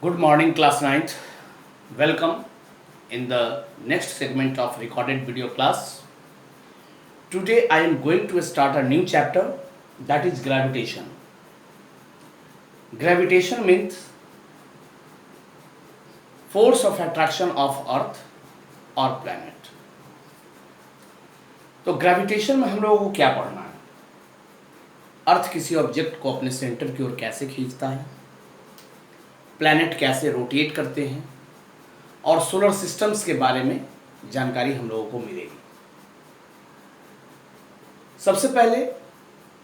Good morning, class ninth. Welcome in the next segment of recorded video class. Today I am going to start a new chapter, that is gravitation. Gravitation means force of attraction of earth or planet. तो gravitation में हम लोगों को क्या पढ़ना है? अर्थ किसी object को अपने सेंटर की ओर कैसे खींचता है, प्लैनेट कैसे रोटेट करते हैं और सोलर सिस्टम्स के बारे में जानकारी हम लोगों को मिलेगी। सबसे पहले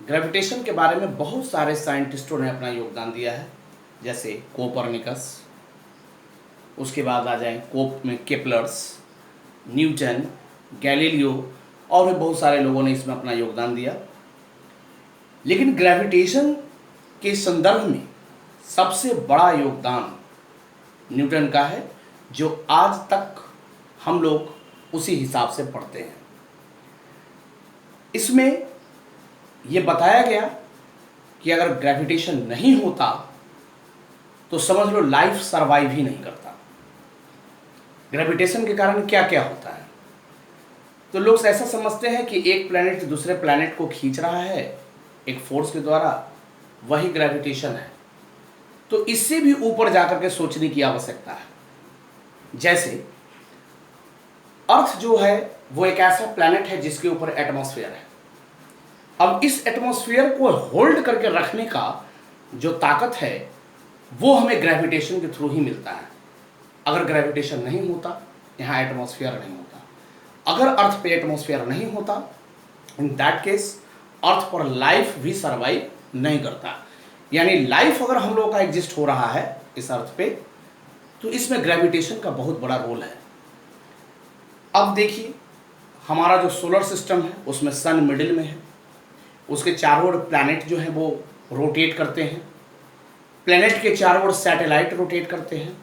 ग्रेविटेशन के बारे में बहुत सारे साइंटिस्टों ने अपना योगदान दिया है, जैसे कोपरनिकस, उसके बाद आ जाए कोप में केपलर्स, न्यूटन, गैलीलियो और भी बहुत सारे लोगों ने इसमें अपना योगदान दिया। लेकिन ग्रेविटेशन के संदर्भ में सबसे बड़ा योगदान न्यूटन का है, जो आज तक हम लोग उसी हिसाब से पढ़ते हैं। इसमें यह बताया गया कि अगर ग्रेविटेशन नहीं होता तो समझ लो लाइफ सरवाइव ही नहीं करता। ग्रेविटेशन के कारण क्या क्या होता है, तो लोग ऐसा समझते हैं कि एक प्लैनेट दूसरे प्लैनेट को खींच रहा है एक फोर्स के द्वारा, वही ग्रेविटेशन है। तो इससे भी ऊपर जाकर के सोचने की आवश्यकता है। जैसे अर्थ जो है वो एक ऐसा प्लैनेट है जिसके ऊपर एटमॉस्फेयर है। अब इस एटमॉस्फेयर को होल्ड करके रखने का जो ताकत है वो हमें ग्रेविटेशन के थ्रू ही मिलता है। अगर ग्रेविटेशन नहीं होता, यहाँ एटमॉस्फेयर नहीं होता। अगर अर्थ पे एटमॉस्फेयर नहीं होता, इन दैट केस अर्थ पर लाइफ भी सर्वाइव नहीं करता। यानी लाइफ अगर हम लोगों का एग्जिस्ट हो रहा है इस अर्थ पे, तो इसमें ग्रेविटेशन का बहुत बड़ा रोल है। अब देखिए, हमारा जो सोलर सिस्टम है उसमें सन मिडिल में है, उसके चारों ओर प्लैनेट जो है वो रोटेट करते हैं, प्लैनेट के चारों ओर सैटेलाइट रोटेट करते हैं।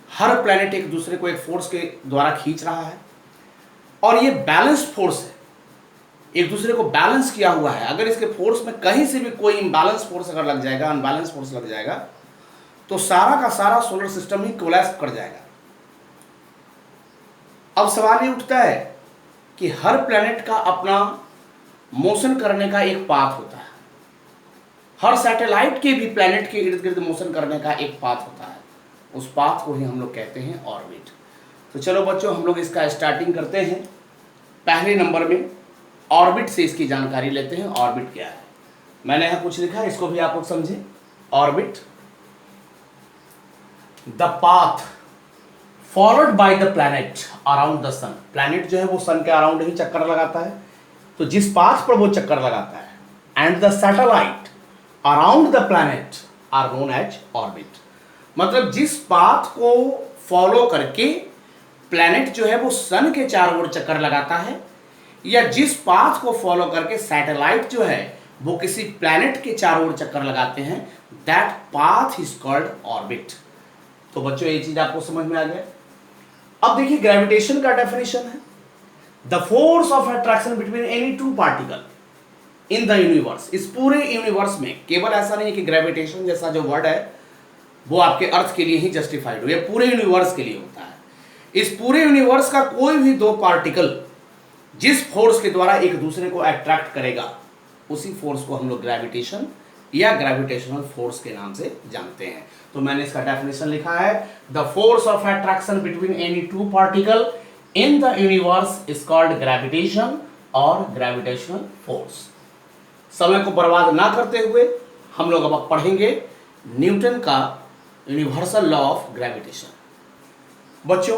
हर प्लैनेट एक दूसरे को एक फोर्स के द्वारा खींच रहा है और ये बैलेंस्ड फोर्स है, एक दूसरे को बैलेंस किया हुआ है। अगर इसके फोर्स में कहीं से भी कोई इम्बैलेंस फोर्स अगर लग जाएगा, अनबैलेंस फोर्स लग जाएगा, तो सारा का सारा सोलर सिस्टम ही कोलैप्स कर जाएगा। अब सवाल ये उठता है कि हर प्लैनेट का अपना मोशन करने का एक पाथ होता है, हर सैटेलाइट के भी प्लैनेट के इर्द गिर्द मोशन करने का एक पाथ होता है। उस पाथ को ही हम लोग कहते हैं ऑर्बिट। तो चलो बच्चों, हम लोग इसका स्टार्टिंग करते हैं। पहले नंबर में ऑर्बिट से इसकी जानकारी लेते हैं। ऑर्बिट क्या है, मैंने यहां कुछ लिखा है, इसको भी आप लोग समझें। Orbit, the path followed by the planet around the sun. Planet जो है वो सन के अराउंड ही चक्कर लगाता है, तो जिस पाथ पर वो चक्कर लगाता है, and the satellite around the planet are known as orbit. मतलब जिस पाथ को फॉलो करके प्लैनेट जो है वो सन के चारों ओर चक्कर लगाता है, या जिस पाथ को फॉलो करके सैटेलाइट जो है वो किसी प्लैनेट के चारों ओर चक्कर लगाते हैं, that path is called orbit. तो बच्चों ये चीज आपको समझ में आ गया। अब देखिए, ग्रेविटेशन का डेफिनेशन है the force of attraction between any two particle in the universe. इस पूरे यूनिवर्स में केवल ऐसा नहीं है कि ग्रेविटेशन जैसा जो वर्ड है वो आपके अर्थ के लिए ही जस्टिफाइड हो, या पूरे यूनिवर्स के लिए होता है। इस पूरे यूनिवर्स का कोई भी दो पार्टिकल जिस फोर्स के द्वारा एक दूसरे को अट्रैक्ट करेगा, उसी फोर्स को हम लोग ग्रेविटेशन या ग्रेविटेशनल फोर्स के नाम से जानते हैं। तो मैंने इसका डेफिनेशन लिखा है, the force of attraction between any two particle in the universe is called gravitation और ग्रेविटेशनल फोर्स। समय को बर्बाद ना करते हुए हम लोग अब पढ़ेंगे न्यूटन का यूनिवर्सल लॉ ऑफ ग्रेविटेशन। बच्चों,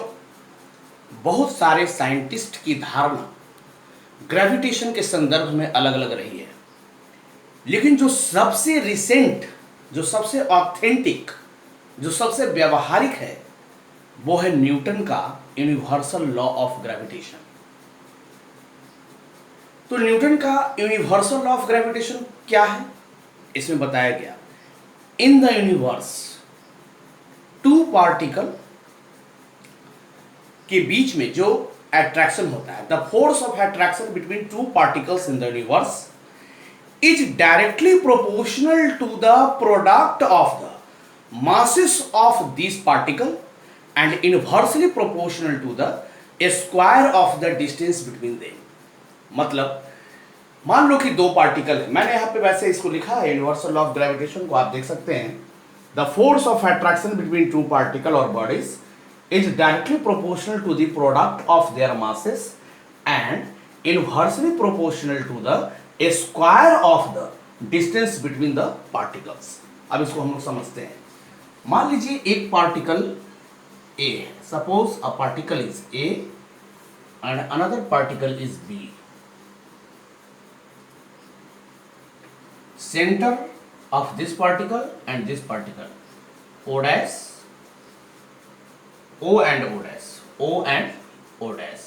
बहुत सारे साइंटिस्ट की धारणा ग्रेविटेशन के संदर्भ में अलग अलग रही है, लेकिन जो सबसे रिसेंट, जो सबसे ऑथेंटिक, जो सबसे व्यवहारिक है, वो है न्यूटन का यूनिवर्सल लॉ ऑफ ग्रेविटेशन। तो न्यूटन का यूनिवर्सल लॉ ऑफ ग्रेविटेशन क्या है, इसमें बताया गया, in the universe two particle के बीच में जो अट्रैक्शन होता है, the force of attraction between two particles in the universe is directly proportional to the product of the masses of these particle and inversely proportional to the square of the distance between them. मतलब मान लो कि दो particle है, मैंने यहाँ पे वैसे इसको लिखा है यूनिवर्सल ऑफ ग्रेविटेशन को, आप देख सकते हैं the force of attraction between two particle और bodies is directly proportional to the product of their masses and inversely proportional to the square of the distance between the particles. अब इसको हम लोग समझते हैं। मान लीजिए एक पार्टिकल ए है, suppose a particle is A and another particle is B. Center of this particle and this particle, O dash, O and O dash, O and O dash.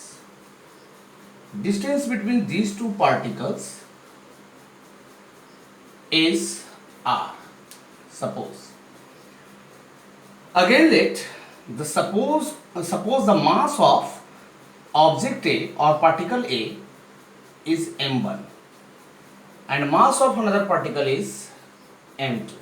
Distance between these two particles is R. Suppose. Again, let the suppose the mass of object A or particle A is m1. And mass of another particle is m2.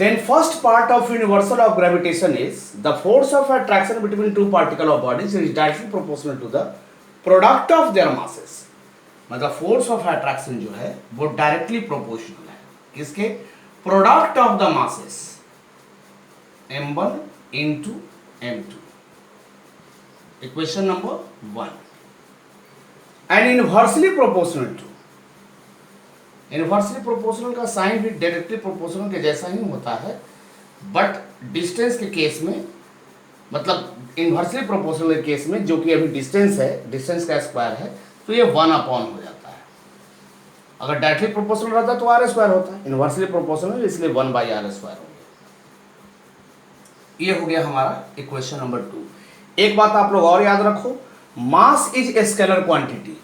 Then first part of universal of gravitation is the force of attraction between two particle or bodies is directly proportional to the product of their masses. मतलब force of attraction जो है वो directly proportional है किसके? Product of the masses m1 into m2. Equation number 1. And inversely proportional to, inversely proportional का sign भी directly proportional के जैसा ही होता है, बट डिस्टेंस के केस में, मतलब इनवर्सली प्रोपोर्शनल के केस में जो कि अभी डिस्टेंस है, डिस्टेंस का स्क्वायर है, तो ये 1 अपॉन हो जाता है। अगर डायरेक्टली प्रोपोर्शनल रहता तो आर स्क्वायर होता है, इनवर्सली प्रोपोर्शनल इसलिए 1/r स्क्वायर हो गया। ये हो गया हमारा इक्वेशन नंबर 2। एक बात आप लोग और याद रखो, मास इज स्केलर क्वांटिटी,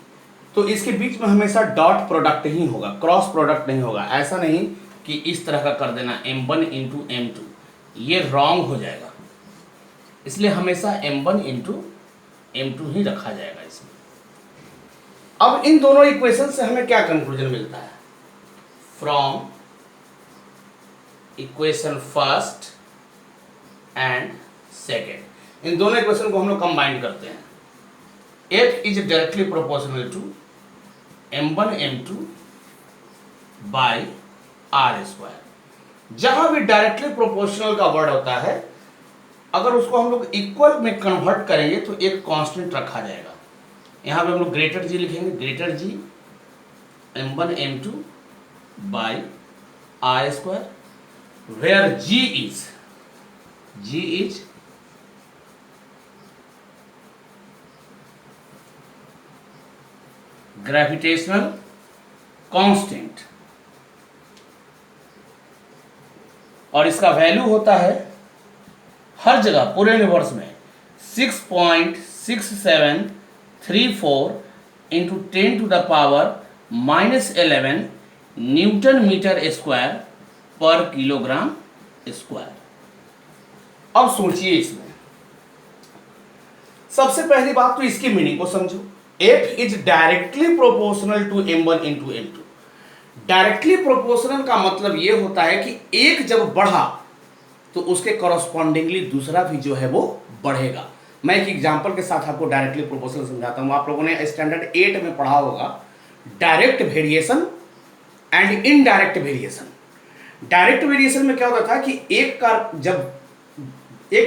तो इसके बीच में हमेशा डॉट प्रोडक्ट ही होगा, क्रॉस प्रोडक्ट नहीं होगा। ऐसा नहीं कि इस तरह का कर देना m1 इंटू m2, ये रॉन्ग हो जाएगा, इसलिए हमेशा m1 इंटू m2 ही रखा जाएगा इसमें। अब इन दोनों इक्वेशन से हमें क्या कंक्लूजन मिलता है? From equation first and second, इन दोनों इक्वेशन को हम लोग कंबाइन करते हैं। F is directly proportional to m1 m2 by r square. जहां भी डायरेक्टली प्रोपोर्शनल का वर्ड होता है, अगर उसको हम लोग इक्वल में कन्वर्ट करेंगे तो एक कांस्टेंट रखा जाएगा। यहां पे हम लोग ग्रेटर जी लिखेंगे, greater G m1 m2 by r square, where g is gravitational constant, और इसका वैल्यू होता है हर जगह पूरे यूनिवर्स में 6.6734 इंटू 10⁻⁻11 न्यूटन मीटर स्क्वायर पर किलोग्राम स्क्वायर। अब सोचिए, इसमें सबसे पहली बात तो इसकी मीनिंग को समझो। F is directly proportional to m1 into m2। Directly proportional का मतलब यह होता है कि एक जब बढ़ा तो उसके कॉरस्पॉन्डिंगली दूसरा भी जो है वो बढ़ेगा। मैं एक एग्जांपल के साथ आपको डायरेक्टली प्रोपोर्शनल समझाता हूं। आप लोगों ने स्टैंडर्ड 8 में पढ़ा होगा direct variation and indirect variation. Direct variation में क्या होता था कि एक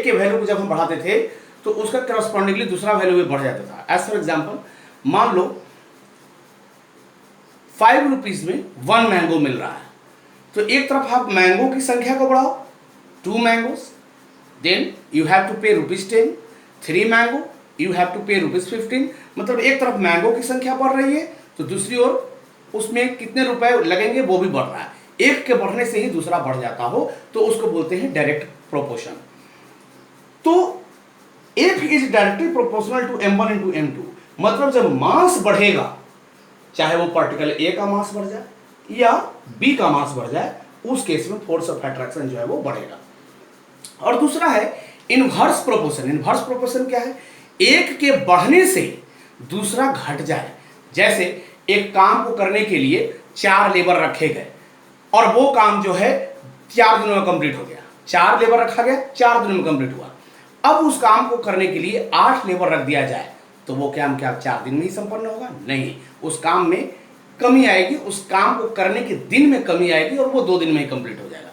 के वैल्यू को जब हम बढ़ाते थे तो उसका कॉरस्पॉन्डिंगली दूसरा वैल्यू भी बढ़ जाता था। एज फॉर एग्जांपल, मान लो 5 रुपीज में 1 मैंगो मिल रहा है, तो एक तरफ आप मैंगो की संख्या को बढ़ाओ, 2 mangoes, then you have to pay ₹10, 3 mango you have to पे ₹15। मतलब एक तरफ मैंगो की संख्या बढ़ रही है तो दूसरी ओर उसमें कितने रुपए लगेंगे वो भी बढ़ रहा है। एक के बढ़ने से ही दूसरा बढ़ जाता हो तो उसको बोलते हैं डायरेक्ट प्रोपोर्शन। तो F is directly proportional to m1 into m2। मतलब जब मास बढ़ेगा, चाहे वो पार्टिकल A का मास बढ़ जाए या B का मास बढ़ जाए, उस केस में फोर्स ऑफ अट्रैक्शन जो है वो बढ़ेगा। और दूसरा है इनवर्स प्रोपोर्शन। इनवर्स प्रोपोर्शन क्या है? एक के बढ़ने से दूसरा घट जाए। जैसे एक काम को करने के लिए 4 लेबर रखे गए और वो काम जो है 4 दिनों में कंप्लीट हो गया, 4 लेबर रखा गया, 4 दिनों में कंप्लीट हुआ। अब उस काम को करने के लिए 8 लेबर रख दिया जाए तो वो काम क्या 4 दिन में ही संपन्न होगा? नहीं, उस काम में कमी आएगी, उस काम को करने के दिन में कमी आएगी और वो 2 दिन में ही कंप्लीट हो जाएगा।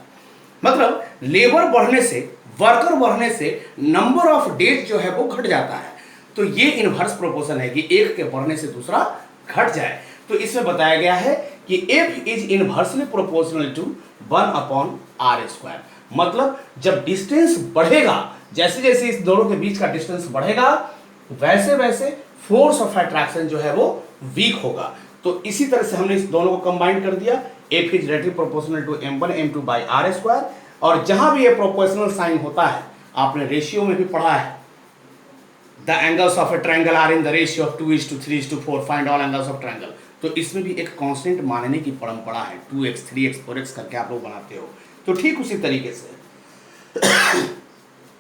मतलब लेबर बढ़ने से, वर्कर बढ़ने से नंबर ऑफ डेज जो है वो घट जाता है। तो ये इनवर्स प्रोपोर्शन है कि एक के बढ़ने से दूसरा घट जाए। तो इसमें बताया गया है कि F is inversely proportional to 1/r²। मतलब जब डिस्टेंस बढ़ेगा, जैसे जैसे इस दोनों के बीच का डिस्टेंस बढ़ेगा, वैसे वैसे फोर्स ऑफ अट्रैक्शन जो है वो वीक होगा। तो इसी तरह से हमने इस दोनों को कंबाइन कर दिया, F is directly proportional to m1 m2 by r²। और जहां भी ये प्रोपोर्शनल साइन होता है, आपने रेशियो में भी पढ़ा है, the angles of a triangle are in the ratio of 2:3:4, find all angles of triangle. तो इसमें भी एक कांस्टेंट मानने की परंपरा है, 2x 3x 4x करके आप लोग बनाते हो। तो ठीक उसी तरीके से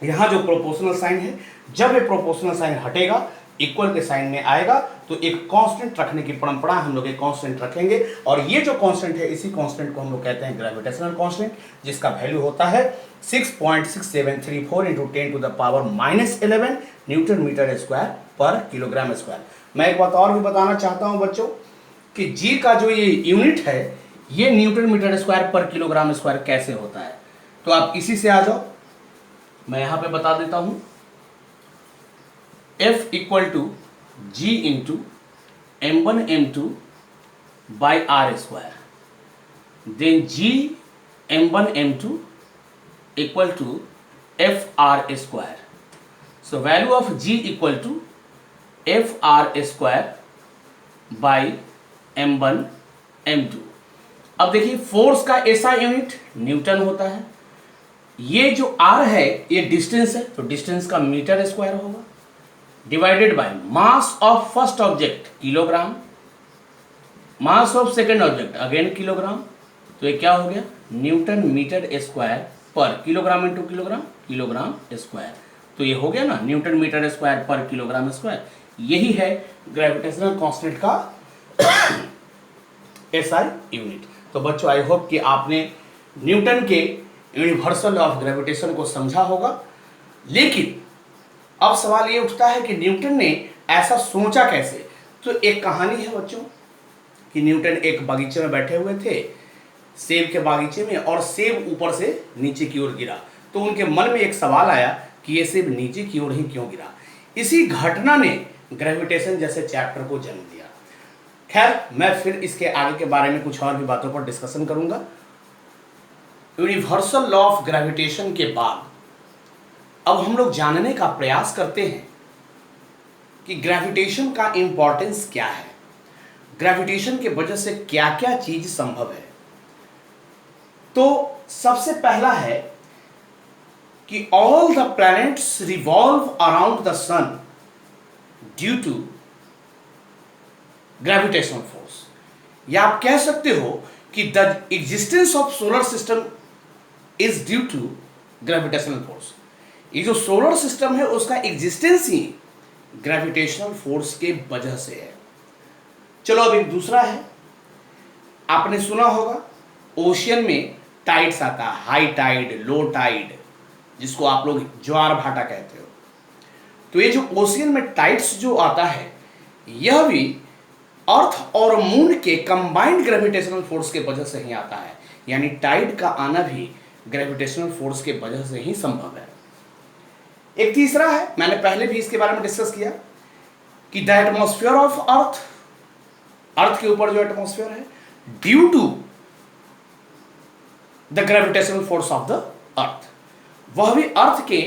यहाँ जो प्रोपोर्शनल साइन है, जब ये प्रोपोर्शनल साइन हटेगा, इक्वल के साइन में आएगा, तो एक कांस्टेंट रखने की परंपरा, हम लोग एक कांस्टेंट रखेंगे। और ये जो कांस्टेंट है, इसी कांस्टेंट को हम लोग कहते हैं ग्रेविटेशनल कांस्टेंट, जिसका वैल्यू होता है 6.6734 × 10⁻11 न्यूटन मीटर स्क्वायर पर किलोग्राम स्क्वायर। मैं एक बात और भी बताना चाहता हूं बच्चों कि जी का जो ये यूनिट है, ये न्यूटन मीटर स्क्वायर पर किलोग्राम स्क्वायर कैसे होता है। तो आप इसी से आ जाओ, मैं यहां पे बता देता हूं। F equal to G into m1 m2 by r², then G m1 m2 equal to FR²। So value of G equal to FR² by m1 m2। अब देखिए, फोर्स का ऐसा यूनिट न्यूटन होता है, ये जो R है ये डिस्टेंस है, तो डिस्टेंस का मीटर स्क्वायर होगा, divided by mass of first object kilogram, mass of second object again kilogram. तो ये क्या हो गया? न्यूटन मीटर स्क्वायर पर kilogram into kilogram, kilogram square. तो ये हो गया ना, न्यूटन मीटर स्क्वायर पर किलोग्राम स्क्वायर। यही है ग्रेविटेशनल कांस्टेंट का एसआई यूनिट। तो बच्चों, आई होप कि आपने न्यूटन के यूनिवर्सल लॉ ऑफ ग्रेविटेशन को समझा होगा। लेकिन अब सवाल ये उठता है कि न्यूटन ने ऐसा सोचा कैसे। तो एक कहानी है बच्चों कि न्यूटन एक बगीचे में बैठे हुए थे, सेब के बागीचे में, और सेब ऊपर से नीचे की ओर गिरा। तो उनके मन में एक सवाल आया कि ये सेब नीचे की ओर ही क्यों गिरा। इसी घटना ने ग्रेविटेशन जैसे चैप्टर को जन्म दिया। खैर, मैं फिर इसके आगे के बारे में कुछ और भी बातों पर डिस्कशन करूंगा। यूनिवर्सल लॉ ऑफ ग्रेविटेशन के बाद अब हम लोग जानने का प्रयास करते हैं कि ग्रेविटेशन का इंपॉर्टेंस क्या है, ग्रेविटेशन के वजह से क्या क्या चीज संभव है। तो सबसे पहला है कि all the planets revolve around the sun due to gravitational force. या आप कह सकते हो कि the existence of solar system is due to gravitational force. ये जो सोलर सिस्टम है उसका एग्जिस्टेंस ही ग्रेविटेशनल फोर्स के वजह से है। चलो, अब एक दूसरा है, आपने सुना होगा ओशियन में टाइड्स आता है, हाई टाइड, लो टाइड, जिसको आप लोग ज्वार भाटा कहते हो। तो ये जो ओशियन में टाइड्स जो आता है, यह भी अर्थ और मून के कंबाइंड ग्रेविटेशनल फोर्स के वजह से ही आता है। यानी टाइड का आना भी ग्रेविटेशनल फोर्स के वजह से ही संभव है। एक तीसरा है, मैंने पहले भी इसके बारे में डिस्कस किया कि the atmosphere of earth, earth के ऊपर जो एटमॉस्फेयर है, due to the gravitational force of the earth, वह भी अर्थ के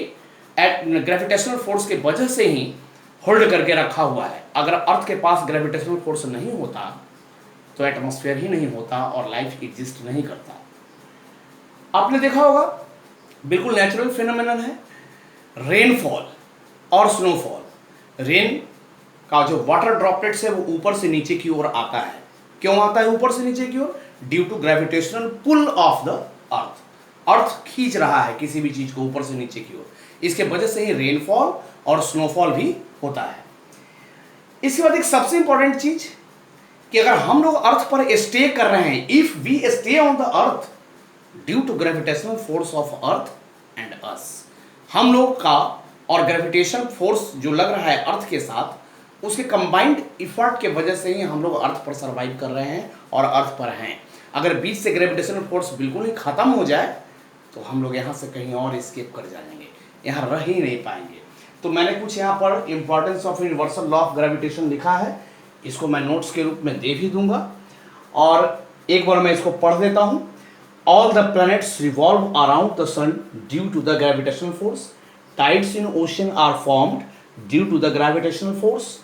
ग्रेविटेशनल फोर्स के वजह से ही होल्ड करके रखा हुआ है। अगर अर्थ के पास ग्रेविटेशनल फोर्स नहीं होता तो एटमॉस्फेयर ही नहीं होता और लाइफ एग्जिस्ट नहीं करता। आपने देखा होगा, बिल्कुल नेचुरल फिनोमेनन है, रेनफॉल और स्नोफॉल। रेन का जो वाटर ड्रॉपलेट्स है वो ऊपर से नीचे की ओर आता है। क्यों आता है ऊपर से नीचे की ओर? Due to gravitational pull of the earth. Earth खींच रहा है किसी भी चीज को ऊपर से नीचे की ओर, इसके वजह से ही रेनफॉल और स्नोफॉल भी होता है। इसके बाद एक सबसे इंपॉर्टेंट चीज कि अगर हम लोग अर्थ पर स्टे कर रहे हैं, if we stay on the earth, due to gravitational force of earth and us. हम लोग का और ग्रेविटेशन फोर्स जो लग रहा है अर्थ के साथ, उसके कंबाइंड इफर्ट के वजह से ही हम लोग अर्थ पर सर्वाइव कर रहे हैं और अर्थ पर हैं। अगर बीच से ग्रेविटेशनल फोर्स बिल्कुल ही खत्म हो जाए तो हम लोग यहाँ से कहीं और एस्केप कर जाएंगे, यहाँ रह ही नहीं पाएंगे। तो मैंने कुछ यहाँ पर importance of universal law of gravitation लिखा है, इसको मैं नोट्स के रूप में दे भी दूंगा और एक बार मैं इसको पढ़ देता हूँ। All the planets revolve around the sun due to the gravitational force. Tides in ocean are formed due to the gravitational force.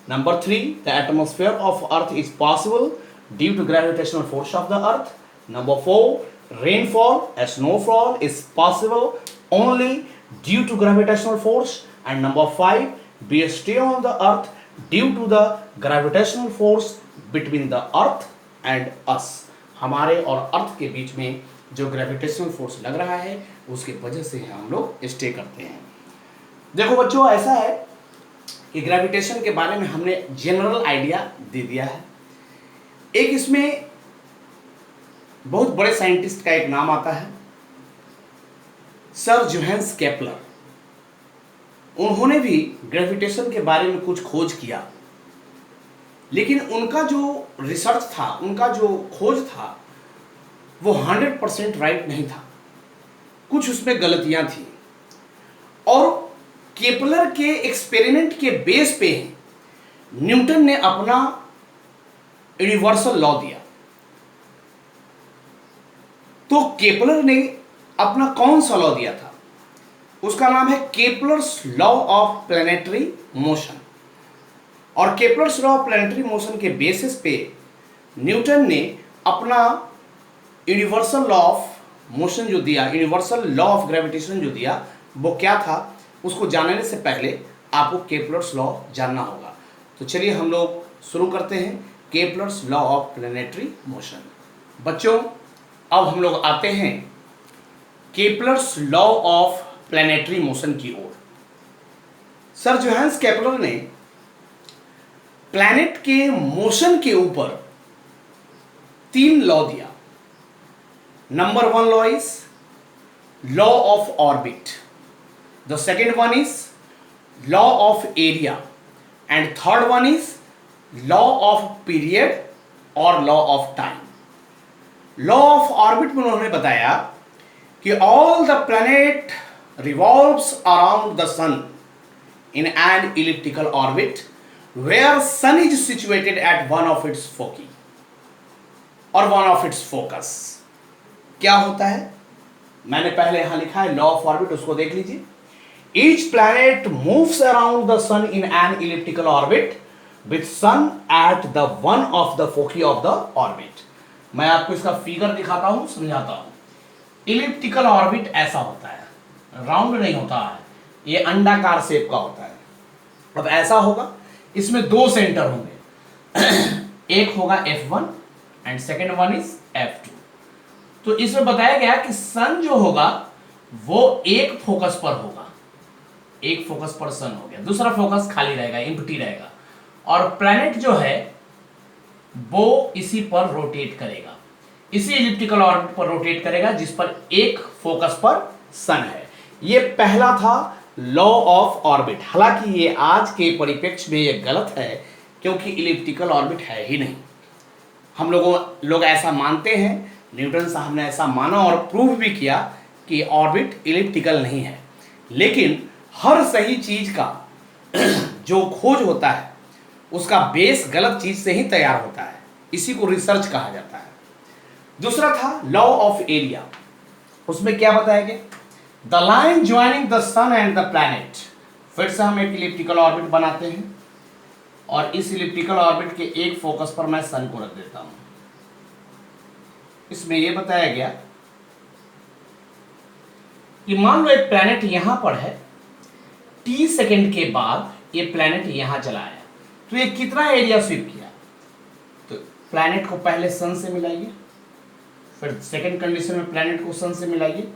Number 3, the atmosphere of earth is possible due to gravitational force of the earth. Number 4, rainfall and snowfall is possible only due to gravitational force. And number 5, we stay on the earth due to the gravitational force between the earth and us. हमारे और अर्थ के बीच में जो gravitational force लग रहा है उसके वजह से हम लोग स्टे करते हैं। देखो बच्चों, ऐसा है कि ग्रेविटेशन के बारे में हमने जनरल आइडिया दे दिया है। एक इसमें बहुत बड़े साइंटिस्ट का एक नाम आता है, सर जोहान्स केपलर। उन्होंने भी ग्रेविटेशन के बारे में कुछ खोज किया, लेकिन उनका जो रिसर्च था, उनका जो खोज था वो 100% राइट नहीं था, कुछ उसमें गलतियां थी। और केपलर के एक्सपेरिमेंट के बेस पे न्यूटन ने अपना यूनिवर्सल लॉ दिया। तो केपलर ने अपना कौन सा लॉ दिया था? उसका नाम है Kepler's law of planetary motion. और Kepler's law of planetary motion के बेसिस पे न्यूटन ने अपना यूनिवर्सल लॉ ऑफ मोशन जो दिया, यूनिवर्सल लॉ ऑफ ग्रेविटेशन जो दिया, वो क्या था? उसको जानने से पहले आपको केपलर्स लॉ जानना होगा। तो चलिए हम लोग शुरू करते हैं Kepler's law of planetary motion. बच्चों, अब हम लोग आते हैं Kepler's law of planetary motion की ओर। सर जोहान्स केपलर ने प्लैनेट के मोशन के ऊपर 3 लॉ दिया। Number 1 law is law of orbit, the second one is law of area and third one is law of period और law of time. Law of orbit में उन्होंने बताया कि all the planet revolves around the sun in an elliptical orbit where sun is situated at one of its foci और one of it's focus. क्या होता है? मैंने पहले यहां लिखा है लॉ ऑफ ऑर्बिट, उसको देख लीजिए। Each planet moves around the sun in an elliptical orbit with sun at the one of the foci of the orbit. मैं आपको इसका फिगर दिखाता हूं, समझाता हूं। इलिप्टिकल ऑर्बिट ऐसा होता है, राउंड नहीं होता है, ये अंडाकार शेप का होता है। अब ऐसा होगा, इसमें 2 सेंटर होंगे, एक होगा F1 and second one is F2। तो इसमें बताया गया कि सन जो होगा वो एक फोकस पर होगा, एक फोकस पर सन हो गया, दूसरा फोकस खाली रहेगा, एम्प्टी रहेगा। और प्लैनेट जो है वो इसी पर रोटेट करेगा, इसी इलिप्टिकल ऑर्बिट पर रोटेट करेगा जिस पर एक फोकस पर सन है। ये पहला था लॉ ऑफ ऑर्बिट। हालांकि ये आज के परिप्रेक्ष्य में ये गलत है, क्योंकि इलिप्टिकल ऑर्बिट है ही नहीं। हम लोग ऐसा मानते हैं, न्यूटन साहब ने ऐसा माना और प्रूव भी किया कि ऑर्बिट इलिप्टिकल नहीं है। लेकिन हर सही चीज का जो खोज होता है उसका बेस गलत चीज से ही तैयार होता है, इसी को रिसर्च कहा जाता है। दूसरा था लॉ ऑफ एरिया। उसमें क्या बताया गया? The line joining the sun and the planet. फिर से हम एक इलिप्टिकल ऑर्बिट बनाते हैं और इस इलिप्टिकल ऑर्बिट के एक फोकस पर मैं सन को रख देता हूं। इसमें यह बताया गया कि मान लो एक प्लैनेट यहां पर है, t सेकेंड के बाद ये प्लैनेट यहां चला आया, तो ये कितना एरिया स्वीप किया? तो प्लैनेट को पहले सन से मिलाइए, फिर सेकेंड कंडीशन में प्लैनेट को सन से मिलाइए।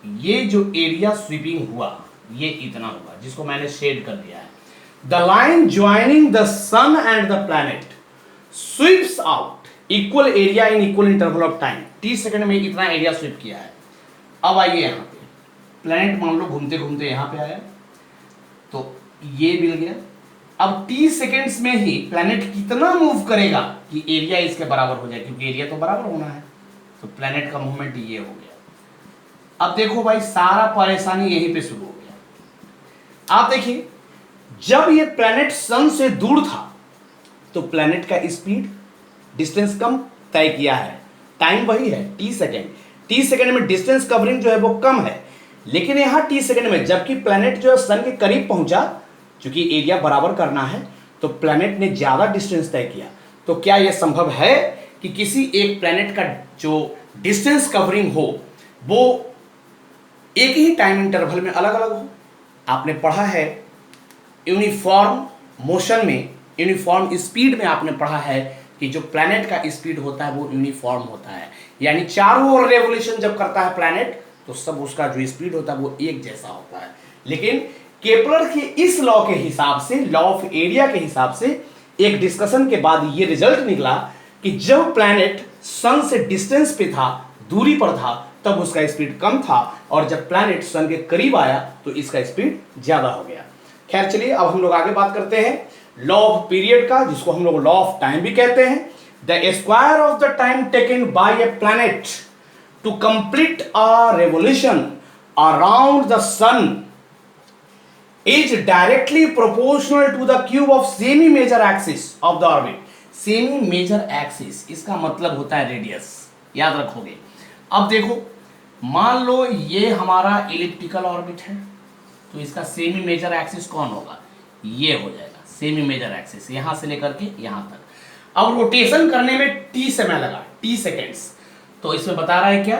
ये जो एरिया स्वीपिंग हुआ ये इतना हुआ, जिसको मैंने शेड कर दिया है। The line joining the sun and the planet sweeps out equal area in equal interval of time, t second में इतना एरिया स्वीप किया है। अब आइए यहाँ पे प्लैनेट मान लो घूमते घूमते यहाँ पे आया, तो ये मिल गया। अब टी सेकेंड्स में ही प्लैनेट कितना मूव करेगा कि एरिया इसके बराबर हो जाए, क्योंकि एरिया तो बराबर होना है, तो प्लैनेट का मूवमेंट ये हो गया। अब देखो भाई सारा परेशानी यहीं पे शुरू हो गया। आप देखिए जब ये प्लैनेट सन से दूर था तो प्लैनेट का स्पीड डिस्टेंस कम तय किया है, टाइम वही है टी सेकेंड, टी सेकेंड में डिस्टेंस कवरिंग जो है वो कम है। लेकिन यहां टी सेकेंड में जबकि प्लैनेट जो है सन के करीब पहुंचा, क्योंकि एरिया बराबर करना है तो प्लैनेट ने ज्यादा डिस्टेंस तय किया। तो क्या यह संभव है कि किसी एक प्लैनेट का जो डिस्टेंस कवरिंग हो वो एक ही टाइम इंटरवल में अलग अलग हो? आपने पढ़ा है यूनिफॉर्म मोशन में, यूनिफॉर्म स्पीड में आपने पढ़ा है कि जो प्लैनेट का स्पीड होता है वो यूनिफॉर्म होता है, यानी चारों ओर रेवोल्यूशन जब करता है प्लैनेट तो सब उसका जो स्पीड होता है वो एक जैसा होता है। लेकिन केपलर के इस लॉ के हिसाब से, लॉ ऑफ एरिया के हिसाब से, एक डिस्कशन के बाद ये रिजल्ट निकला कि जब प्लैनेट सन से डिस्टेंस पे था, दूरी पर था, तब उसका स्पीड कम था, और जब प्लैनेट सन के करीब आया तो इसका स्पीड ज्यादा हो गया। खैर चलिए अब हम लोग आगे बात करते हैं लॉ ऑफ पीरियड का, जिसको हम लोग लॉ ऑफ टाइम भी कहते हैं। The square of the time taken by A planet to complete a revolution around the sun is directly proportional to the cube of semi major axis of the orbit. Semi major axis इसका मतलब होता है radius, याद रखोगे। अब देखो मान लो ये हमारा इलिप्टिकल ऑर्बिट है, तो इसका सेमी मेजर एक्सिस कौन होगा? ये हो जाएगा सेमी मेजर एक्सिस, यहां से लेकर के यहां तक। अब रोटेशन करने में टी समय लगा, टी सेकेंड्स, तो इसमें बता रहा है क्या?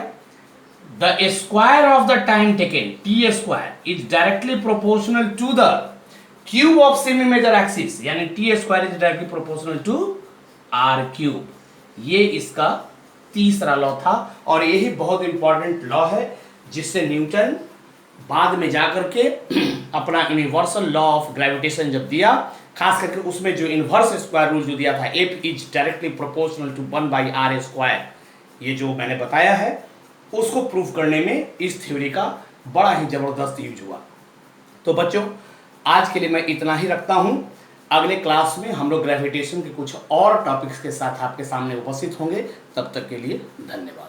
The square of the time taken, T square, is directly proportional to the cube of semi major axis, यानी T square is directly proportional to R cube. ये इसका तीसरा लॉ था, और यही बहुत इंपॉर्टेंट लॉ है जिससे न्यूटन बाद में जाकर के अपना यूनिवर्सल लॉ ऑफ ग्रेविटेशन जब दिया, खास करके उसमें जो इनवर्स स्क्वायर रूल जो दिया था, F is directly proportional to 1/r square, ये जो मैंने बताया है, उसको प्रूव करने में इस थ्योरी का बड़ा ही जबरदस्त यूज हुआ। तो बच्चों आज के लिए मैं इतना ही रखता हूं। अगले क्लास में हम लोग ग्रेविटेशन के कुछ और टॉपिक्स के साथ आपके सामने उपस्थित होंगे। तब तक के लिए धन्यवाद।